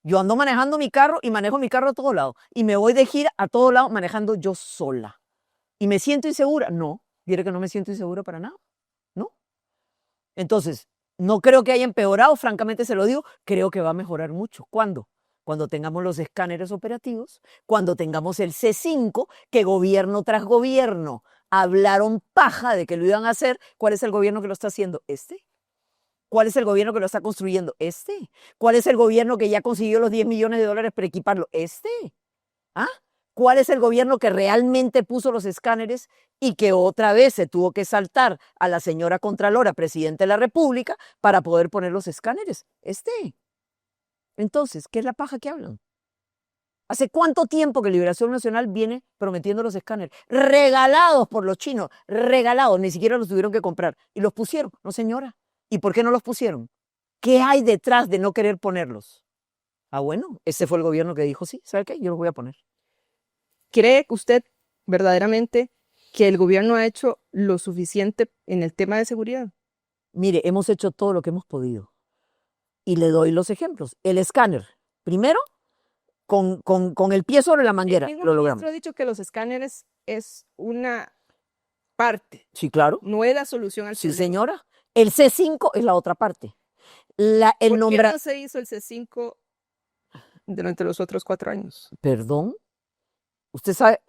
Yo ando manejando mi carro y manejo mi carro a todos lados. Y me voy de gira a todos lados manejando yo sola. ¿Y me siento insegura? No. Diré que no me siento insegura para nada. No. Entonces, no creo que haya empeorado, francamente se lo digo. Creo que va a mejorar mucho. ¿Cuándo? Cuando tengamos los escáneres operativos, cuando tengamos el C5, que gobierno tras gobierno hablaron paja de que lo iban a hacer. ¿Cuál es el gobierno que lo está haciendo? ¿Cuál es el gobierno que lo está construyendo? ¿Cuál es el gobierno que ya consiguió los 10 millones de dólares para equiparlo? ¿Ah? ¿Cuál es el gobierno que realmente puso los escáneres y que otra vez se tuvo que saltar a la señora Contralora, presidenta de la República, para poder poner los escáneres? Entonces, ¿qué es la paja que hablan? ¿Hace cuánto tiempo que Liberación Nacional viene prometiendo los escáneres? Regalados por los chinos, regalados, ni siquiera los tuvieron que comprar. Y los pusieron. No, señora. ¿Y por qué no los pusieron? ¿Qué hay detrás de no querer ponerlos? Ah, bueno, ese fue el gobierno que dijo, sí, ¿sabe qué? Yo los voy a poner. ¿Cree usted verdaderamente que el gobierno ha hecho lo suficiente en el tema de seguridad? Mire, hemos hecho todo lo que hemos podido. Y le doy los ejemplos. El escáner, primero, con el pie sobre la manguera, El lo logramos. ministro ha dicho que los escáneres es una parte, Sí, claro. no es la solución al Sí, problema. señora. El C5 es la otra parte. ¿Por qué no se hizo el C5 durante los otros 4 años? ¿Perdón? Usted sabe,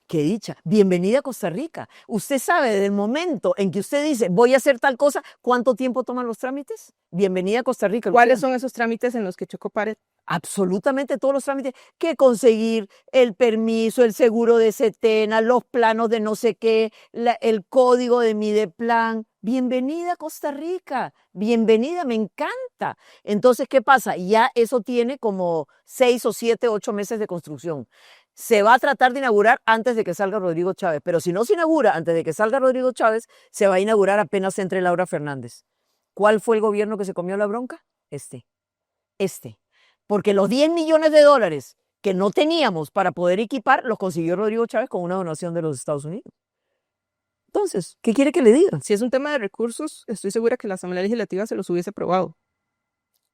qué dicha, bienvenida a Costa Rica. Usted sabe del momento en que usted dice, voy a hacer tal cosa, ¿cuánto tiempo toman los trámites? Bienvenida a Costa Rica. ¿Cuáles son esos trámites en los que chocó pared? Absolutamente todos los trámites, que conseguir el permiso, el seguro de Setena, los planos de no sé qué, el código de Mideplan. Bienvenida a Costa Rica, bienvenida, me encanta. Entonces, ¿qué pasa? Ya eso tiene como 6 o 7, 8 meses de construcción. Se va a tratar de inaugurar antes de que salga Rodrigo Chávez, pero si no se inaugura antes de que salga Rodrigo Chávez, se va a inaugurar apenas entre Laura Fernández. ¿Cuál fue el gobierno que se comió la bronca? Este. Porque los 10 millones de dólares que no teníamos para poder equipar, los consiguió Rodrigo Chávez con una donación de los Estados Unidos. Entonces, ¿qué quiere que le diga? Si es un tema de recursos, estoy segura que la Asamblea Legislativa se los hubiese aprobado.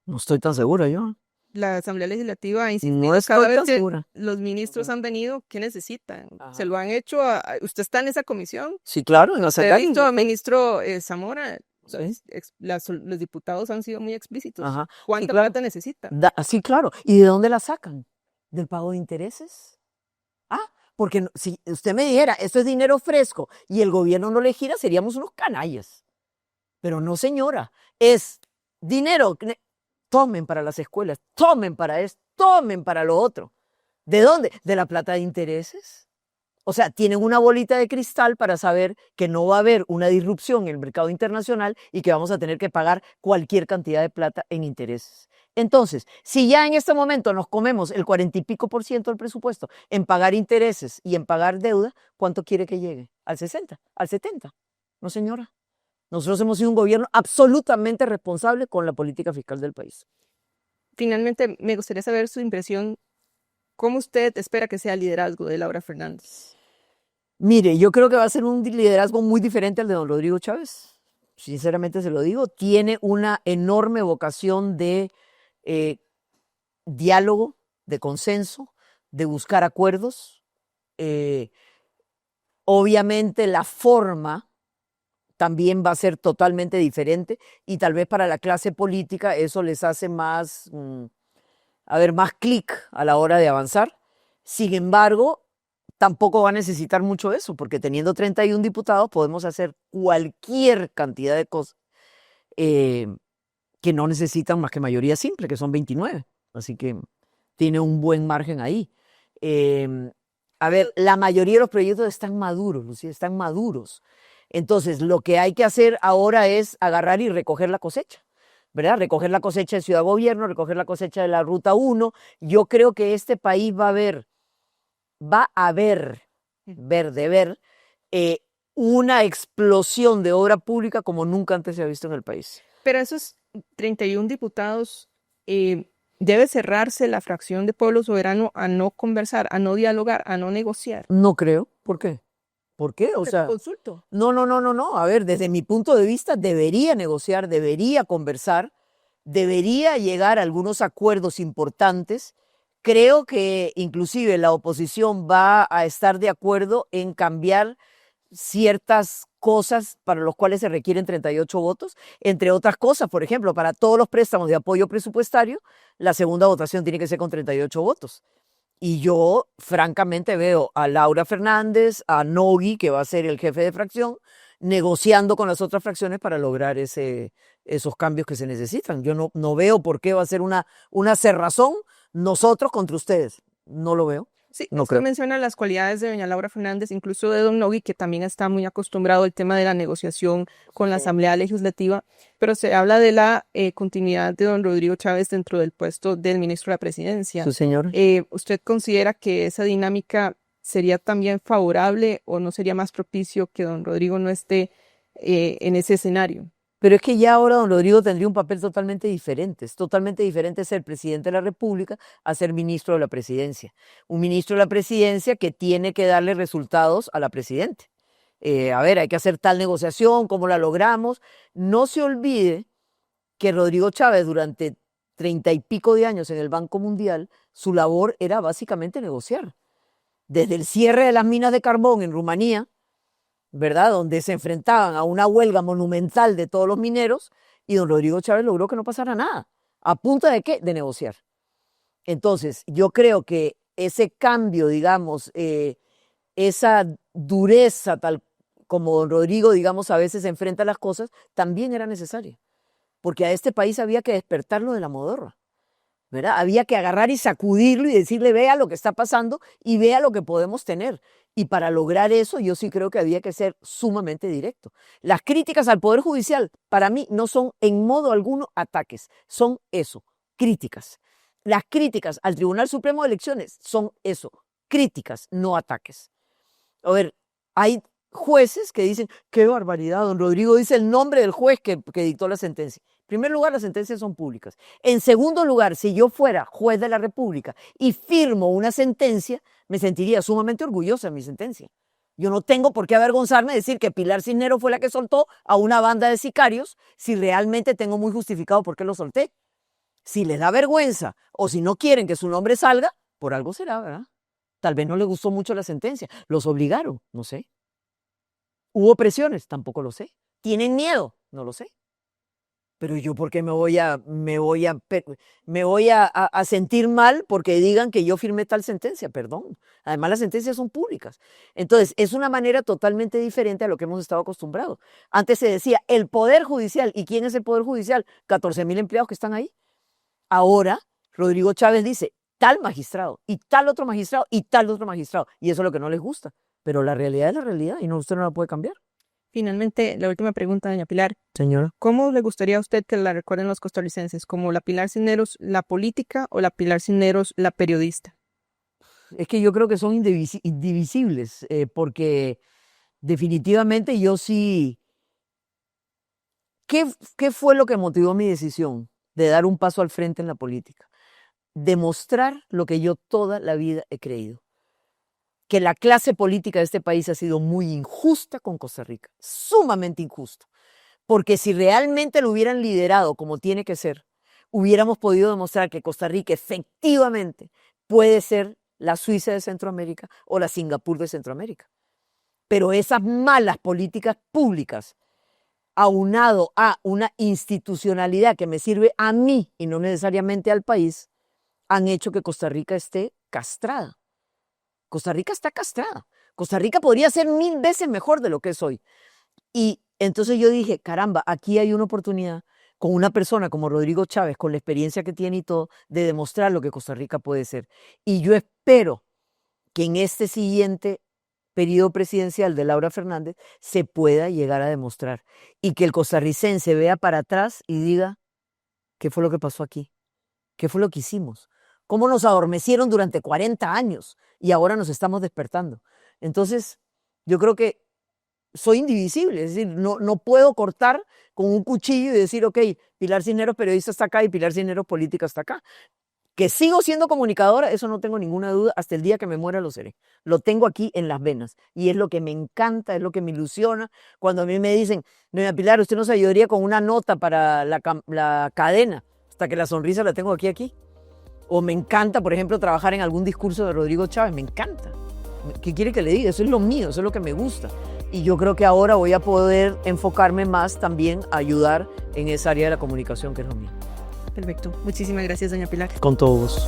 No estoy tan segura yo. La Asamblea Legislativa ha insistido No estoy cada vez tan que segura. los ministros han venido, ¿qué necesitan? Ajá. Se lo han hecho, usted está en esa comisión. Sí, claro, en Usted ha visto al ministro Zamora, Sí. los diputados han sido muy explícitos. Ajá. ¿Cuánta Sí, claro. plata necesitan? Sí, claro. ¿Y de dónde la sacan? ¿Del pago de intereses? Porque si usted me dijera, esto es dinero fresco y el gobierno no le gira, seríamos unos canallas. Pero no, señora, es dinero. Tomen para las escuelas, tomen para esto, tomen para lo otro. ¿De dónde? De la plata de intereses. O sea, tienen una bolita de cristal para saber que no va a haber una disrupción en el mercado internacional y que vamos a tener que pagar cualquier cantidad de plata en intereses. Entonces, si ya en este momento nos comemos el 40 y pico por ciento del presupuesto en pagar intereses y en pagar deuda, ¿cuánto quiere que llegue? ¿Al 60? ¿Al 70? No, señora. Nosotros hemos sido un gobierno absolutamente responsable con la política fiscal del país. Finalmente, me gustaría saber su impresión. ¿Cómo usted espera que sea el liderazgo de Laura Fernández? Mire, yo creo que va a ser un liderazgo muy diferente al de don Rodrigo Chávez. sinceramente se lo digo, tiene una enorme vocación de diálogo, de consenso, de buscar acuerdos. Obviamente la forma también va a ser totalmente diferente y tal vez para la clase política eso les hace más, más clic a la hora de avanzar. Sin embargo, tampoco va a necesitar mucho eso, porque teniendo 31 diputados podemos hacer cualquier cantidad de cosas que no necesitan más que mayoría simple, que son 29. Así que tiene un buen margen ahí. La mayoría de los proyectos están maduros, Lucía, están maduros. Entonces, lo que hay que hacer ahora es agarrar y recoger la cosecha, ¿verdad? Recoger la cosecha de Ciudad Gobierno, recoger la cosecha de la Ruta 1. Yo creo que este país va a ver, una explosión de obra pública como nunca antes se ha visto en el país. Pero esos 31 diputados, debe cerrarse la fracción de Pueblo Soberano a no conversar, a no dialogar, a no negociar. No creo. ¿Por qué? ¿Por qué? O Te sea, consulto. no. A ver, desde mi punto de vista, debería negociar, debería conversar, debería llegar a algunos acuerdos importantes. Creo que inclusive la oposición va a estar de acuerdo en cambiar ciertas cosas para los cuales se requieren 38 votos, entre otras cosas, por ejemplo, para todos los préstamos de apoyo presupuestario, la segunda votación tiene que ser con 38 votos. Y yo, francamente, veo a Laura Fernández, a Nogui, que va a ser el jefe de fracción, negociando con las otras fracciones para lograr esos cambios que se necesitan. Yo no veo por qué va a ser una cerrazón nosotros contra ustedes. No lo veo. Sí, No usted creo. menciona las cualidades de doña Laura Fernández, incluso de don Nogui, que también está muy acostumbrado al tema de la negociación con la Sí. Asamblea Legislativa, pero se habla de la continuidad de don Rodrigo Chávez dentro del puesto del ministro de la Presidencia. Sí, señor. ¿Usted considera que esa dinámica sería también favorable o no sería más propicio que don Rodrigo no esté en ese escenario? Pero es que ya ahora don Rodrigo tendría un papel totalmente diferente. Es totalmente diferente ser presidente de la República a ser ministro de la Presidencia. Un ministro de la Presidencia que tiene que darle resultados a la presidente. Hay que hacer tal negociación, ¿cómo la logramos? No se olvide que Rodrigo Chávez durante 30 y pico de años en el Banco Mundial, su labor era básicamente negociar. Desde el cierre de las minas de carbón en Rumanía, ¿verdad? Donde se enfrentaban a una huelga monumental de todos los mineros y don Rodrigo Chávez logró que no pasara nada. ¿A punta de qué? De negociar. Entonces, yo creo que ese cambio, digamos, esa dureza tal como don Rodrigo, digamos, a veces enfrenta las cosas, también era necesaria. Porque a este país había que despertarlo de la modorra, ¿verdad? Había que agarrar y sacudirlo y decirle, vea lo que está pasando y vea lo que podemos tener. Y para lograr eso, yo sí creo que había que ser sumamente directo. Las críticas al Poder Judicial, para mí, no son en modo alguno ataques, son eso, críticas. Las críticas al Tribunal Supremo de Elecciones son eso, críticas, no ataques. A ver, hay jueces que dicen, qué barbaridad, don Rodrigo dice el nombre del juez que dictó la sentencia. En primer lugar, las sentencias son públicas. En segundo lugar, si yo fuera juez de la República y firmo una sentencia, me sentiría sumamente orgullosa de mi sentencia. Yo no tengo por qué avergonzarme de decir que Pilar Cisneros fue la que soltó a una banda de sicarios si realmente tengo muy justificado por qué lo solté. Si les da vergüenza o si no quieren que su nombre salga, por algo será, ¿verdad? Tal vez no les gustó mucho la sentencia. Los obligaron, no sé. ¿Hubo presiones? Tampoco lo sé. ¿Tienen miedo? No lo sé. Pero yo, ¿por qué me voy a sentir mal porque digan que yo firmé tal sentencia? Perdón. Además, las sentencias son públicas. Entonces, es una manera totalmente diferente a lo que hemos estado acostumbrados. Antes se decía el Poder Judicial. ¿Y quién es el Poder Judicial? 14,000 empleados que están ahí. Ahora, Rodrigo Chávez dice tal magistrado y tal otro magistrado y tal otro magistrado. Y eso es lo que no les gusta. Pero la realidad es la realidad y no, usted no la puede cambiar. Finalmente, la última pregunta, doña Pilar. Señora. ¿Cómo le gustaría a usted que la recuerden los costarricenses? ¿Como la Pilar Cisneros, la política, o la Pilar Cisneros, la periodista? Es que yo creo que son indivisibles, porque definitivamente yo sí. ¿Qué fue lo que motivó mi decisión de dar un paso al frente en la política? Demostrar lo que yo toda la vida he creído. Que la clase política de este país ha sido muy injusta con Costa Rica, sumamente injusta. Porque si realmente lo hubieran liderado como tiene que ser, hubiéramos podido demostrar que Costa Rica efectivamente puede ser la Suiza de Centroamérica o la Singapur de Centroamérica. Pero esas malas políticas públicas, aunado a una institucionalidad que me sirve a mí y no necesariamente al país, han hecho que Costa Rica esté castrada. Costa Rica está castrada. Costa Rica podría ser 1000 veces mejor de lo que es hoy. Y entonces yo dije, caramba, aquí hay una oportunidad con una persona como Rodrigo Chávez, con la experiencia que tiene y todo, de demostrar lo que Costa Rica puede ser. Y yo espero que en este siguiente periodo presidencial de Laura Fernández se pueda llegar a demostrar y que el costarricense vea para atrás y diga, ¿qué fue lo que pasó aquí? ¿Qué fue lo que hicimos? ¿Cómo nos adormecieron durante 40 años y ahora nos estamos despertando? Entonces, yo creo que soy indivisible, es decir, no puedo cortar con un cuchillo y decir, ok, Pilar Cisneros periodista está acá y Pilar Cisneros política está acá. Que sigo siendo comunicadora, eso no tengo ninguna duda, hasta el día que me muera lo seré. Lo tengo aquí en las venas y es lo que me encanta, es lo que me ilusiona. Cuando a mí me dicen, doña Pilar, usted nos ayudaría con una nota para la cadena, hasta que la sonrisa la tengo aquí. O me encanta, por ejemplo, trabajar en algún discurso de Rodrigo Chávez, me encanta. ¿Qué quiere que le diga? Eso es lo mío, eso es lo que me gusta. Y yo creo que ahora voy a poder enfocarme más también a ayudar en esa área de la comunicación que es lo mío. Perfecto. Muchísimas gracias, doña Pilar. Con todo gusto.